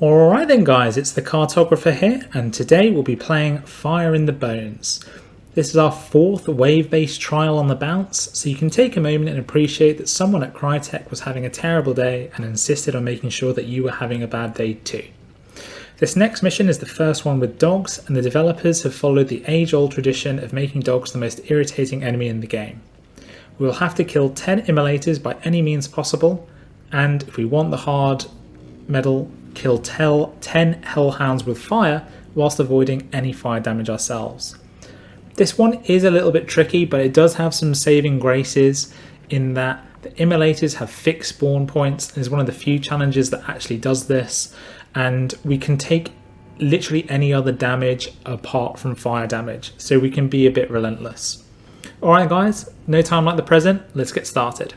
Alright then guys, it's the Cartographer here, and today we'll be playing Fire in the Bones. This is our fourth wave-based trial on the bounce, so you can take a moment and appreciate that someone at Crytek was having a terrible day and insisted on making sure that you were having a bad day too. This next mission is the first one with dogs, and the developers have followed the age-old tradition of making dogs the most irritating enemy in the game. We will have to kill 10 Immolators by any means possible, and if we want the hard medal, kill 10 Hellhounds with fire whilst avoiding any fire damage ourselves. This one is a little bit tricky, but it does have some saving graces in that the Immolators have fixed spawn points and is one of the few challenges that actually does this, and we can take literally any other damage apart from fire damage, so we can be a bit relentless. Alright guys, no time like the present, let's get started.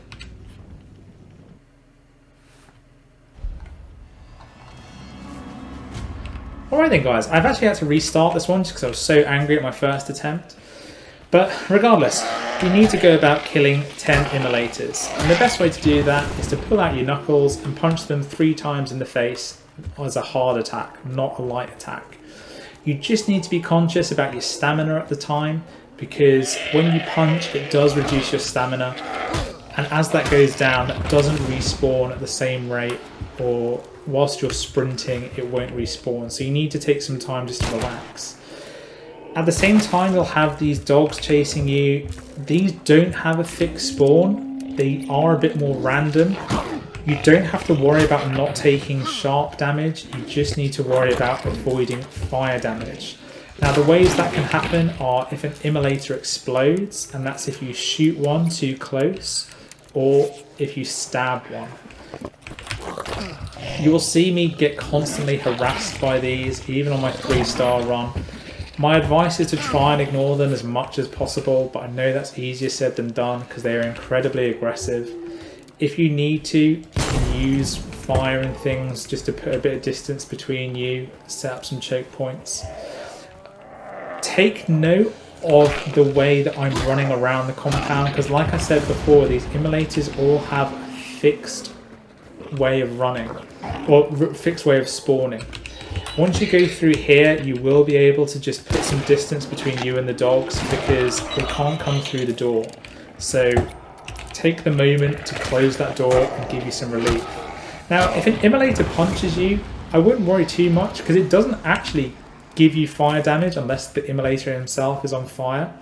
Alright then guys, I've actually had to restart this one just because I was so angry at my first attempt. But regardless, you need to go about killing 10 Immolators. And the best way to do that is to pull out your knuckles and punch them 3 times in the face as a hard attack, not a light attack. You just need to be conscious about your stamina at the time, because when you punch it does reduce your stamina, and as that goes down it doesn't respawn at the same rate, or whilst you're sprinting it won't respawn, so you need to take some time just to relax. At the same time you'll have these dogs chasing you. These don't have a fixed spawn, they are a bit more random. You don't have to worry about not taking sharp damage, you just need to worry about avoiding fire damage. Now the ways that can happen are if an Immolator explodes, and that's if you shoot one too close, or if you stab one. You will see me get constantly harassed by these, even on my 3-star run. My advice is to try and ignore them as much as possible, but I know that's easier said than done because they are incredibly aggressive. If you need to, you can use fire and things just to put a bit of distance between you, set up some choke points. Take note of the way that I'm running around the compound, because like I said before, these Immolators all have a fixed way of running, or fixed way of spawning. Once you go through here you will be able to just put some distance between you and the dogs because they can't come through the door. So take the moment to close that door and give you some relief. Now if an Immolator punches you, I wouldn't worry too much because it doesn't actually give you fire damage unless the Immolator himself is on fire.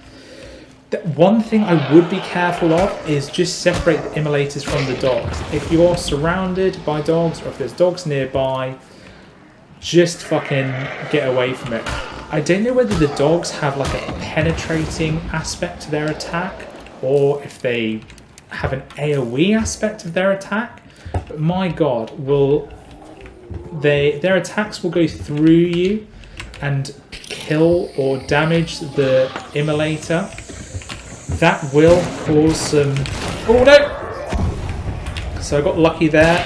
The one thing I would be careful of is just separate the Immolators from the dogs. If you're surrounded by dogs or if there's dogs nearby, just fucking get away from it. I don't know whether the dogs have like a penetrating aspect to their attack or if they have an AoE aspect of their attack, but my god, their attacks will go through you and kill or damage the Immolator. That will cause some... Oh no! So I got lucky there.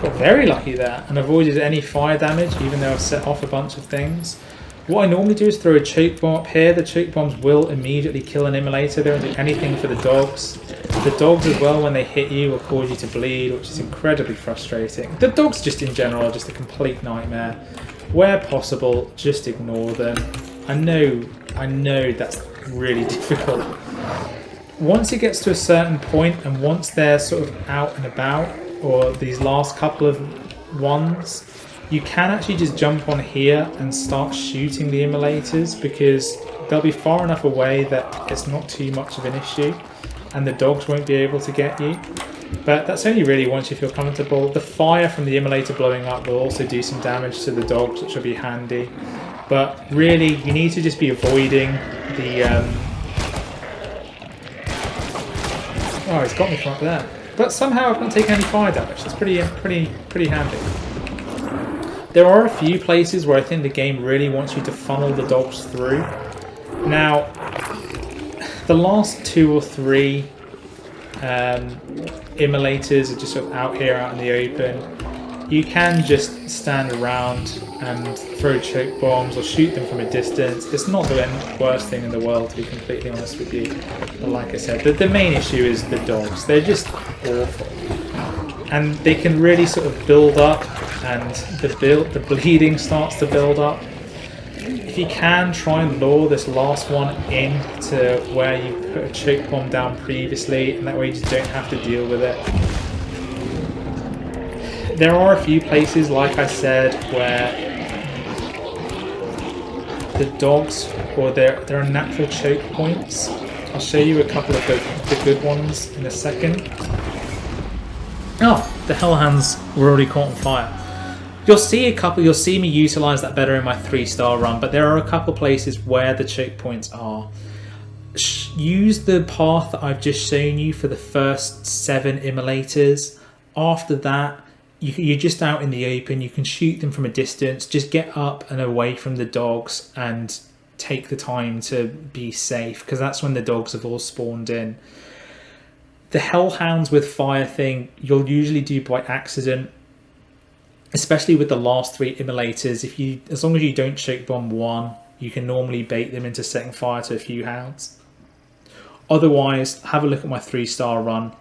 Got very lucky there and avoided any fire damage even though I've set off a bunch of things. What I normally do is throw a choke bomb up here. The choke bombs will immediately kill an Immolator. They don't do anything for the dogs. The dogs as well, when they hit you, will cause you to bleed, which is incredibly frustrating. The dogs just in general are just a complete nightmare. Where possible, just ignore them. I know that's really difficult. Once it gets to a certain point and once they're sort of out and about, or these last couple of ones, you can actually just jump on here and start shooting the Immolators because they'll be far enough away that it's not too much of an issue and the dogs won't be able to get you. But that's only really once you feel comfortable. The fire from the Immolator blowing up will also do some damage to the dogs, which will be handy. But really, you need to just be avoiding the... Oh, he's got me from up there. But somehow I've not taken any fire damage. That's pretty handy. There are a few places where I think the game really wants you to funnel the dogs through. Now, the last 2 or 3 Immolators are just sort of out here, out in the open. You can just stand around and throw choke bombs or shoot them from a distance. It's not the worst thing in the world, to be completely honest with you. But like I said, the main issue is the dogs. They're just awful. and they can really sort of build up, and the bleeding starts to build up. If you can, try and lure this last one into where you put a choke bomb down previously, and that way you just don't have to deal with it. There are a few places, like I said, where the dogs, or there are natural choke points. I'll show you a couple of the good ones in a second. Oh, the hellhounds were already caught on fire. You'll see me utilise that better in my 3-star run, but there are a couple places where the choke points are. Use the path that I've just shown you for the first 7 immolators. After that, you're just out in the open, you can shoot them from a distance, just get up and away from the dogs and take the time to be safe, because that's when the dogs have all spawned in. The hellhounds with fire thing, you'll usually do by accident, especially with the last 3 immolators. As long as you don't choke bomb one, you can normally bait them into setting fire to a few hounds. Otherwise, have a look at my 3-star run.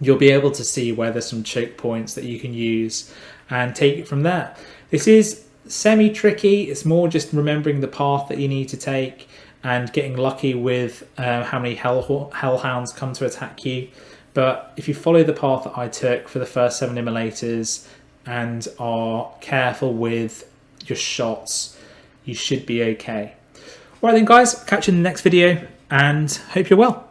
You'll be able to see where there's some choke points that you can use and take it from there. This is semi-tricky. It's more just remembering the path that you need to take and getting lucky with how many hellhounds come to attack you. But if you follow the path that I took for the first 7 immolators and are careful with your shots, you should be okay. Alright then guys, catch you in the next video and hope you're well.